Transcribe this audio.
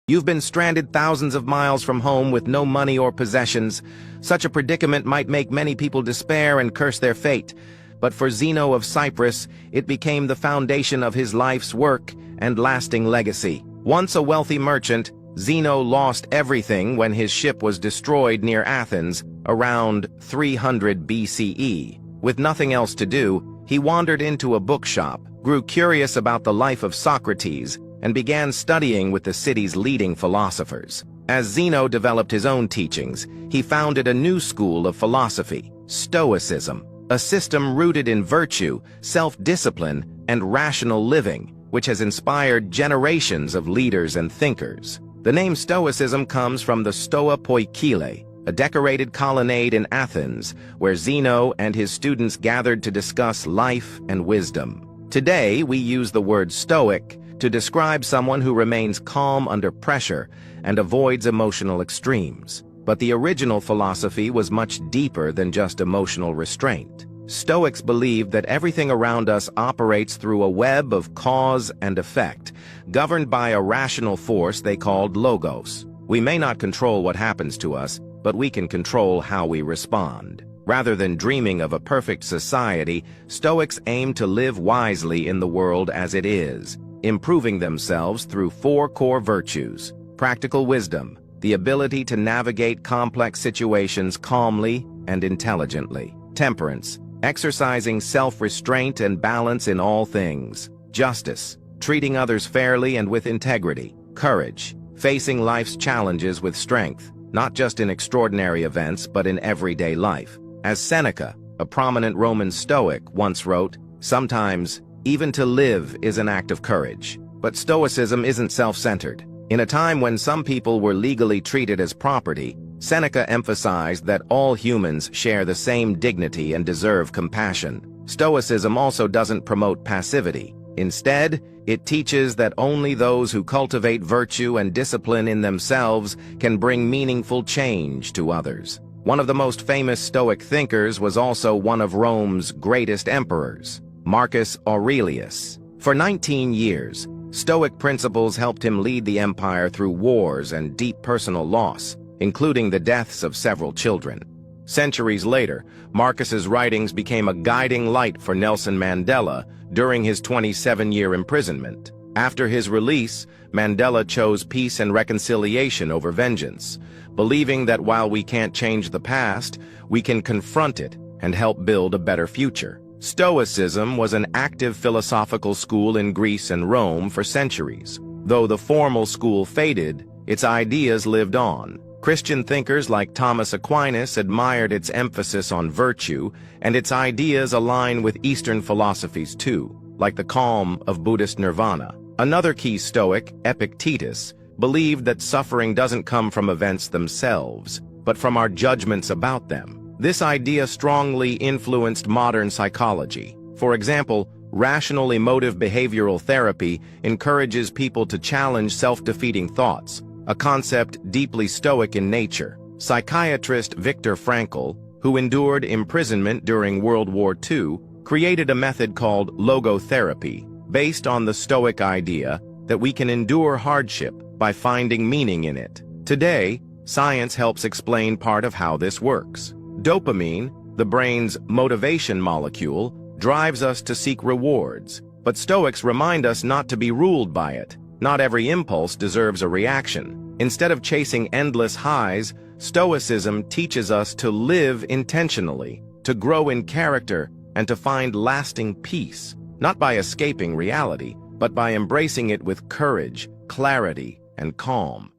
You've been stranded thousands of miles from home with no money or possessions. Such a predicament might make many people despair and curse their fate. But for Zeno of Cyprus, it became the foundation of his life's work and lasting legacy. Once a wealthy merchant, Zeno lost everything when his ship was destroyed near Athens around 300 BCE. With nothing else to do, he wandered into a bookshop, grew curious about the life of Socrates, and began studying with the city's leading philosophers. As Zeno developed his own teachings, he founded a new school of philosophy, Stoicism, a system rooted in virtue, self-discipline, and rational living, which has inspired generations of leaders and thinkers. The name Stoicism comes from the Stoa Poikile, a decorated colonnade in Athens, where Zeno and his students gathered to discuss life and wisdom. Today, we use the word stoic to describe someone who remains calm under pressure and avoids emotional extremes. But the original philosophy was much deeper than just emotional restraint. Stoics believed that everything around us operates through a web of cause and effect, governed by a rational force they called logos. We may not control what happens to us, but we can control how we respond. Rather than dreaming of a perfect society, Stoics aim to live wisely in the world as it is, improving themselves through 4 core virtues: practical wisdom, the ability to navigate complex situations calmly and intelligently; temperance, exercising self-restraint and balance in all things; justice, treating others fairly and with integrity; courage, facing life's challenges with strength, not just in extraordinary events but in everyday life. As Seneca, a prominent Roman Stoic, once wrote, "Sometimes, even to live is an act of courage." But Stoicism isn't self-centered. In a time when some people were legally treated as property, Seneca emphasized that all humans share the same dignity and deserve compassion. Stoicism also doesn't promote passivity. Instead, it teaches that only those who cultivate virtue and discipline in themselves can bring meaningful change to others. One of the most famous Stoic thinkers was also one of Rome's greatest emperors, Marcus Aurelius. For 19 years, Stoic principles helped him lead the empire through wars and deep personal loss, including the deaths of several children. Centuries later, Marcus's writings became a guiding light for Nelson Mandela during his 27-year imprisonment. After his release, Mandela chose peace and reconciliation over vengeance, believing that while we can't change the past, we can confront it and help build a better future. Stoicism was an active philosophical school in Greece and Rome for centuries. Though the formal school faded, its ideas lived on. Christian thinkers like Thomas Aquinas admired its emphasis on virtue, and its ideas align with Eastern philosophies too, like the calm of Buddhist nirvana. Another key Stoic, Epictetus, believed that suffering doesn't come from events themselves, but from our judgments about them. This idea strongly influenced modern psychology. For example, rational emotive behavioral therapy encourages people to challenge self-defeating thoughts, a concept deeply Stoic in nature. Psychiatrist Viktor Frankl, who endured imprisonment during World War II, created a method called logotherapy, based on the Stoic idea that we can endure hardship by finding meaning in it. Today, science helps explain part of how this works. Dopamine, the brain's motivation molecule, drives us to seek rewards, but Stoics remind us not to be ruled by it. Not every impulse deserves a reaction. Instead of chasing endless highs, Stoicism teaches us to live intentionally, to grow in character, and to find lasting peace, not by escaping reality, but by embracing it with courage, clarity, and calm.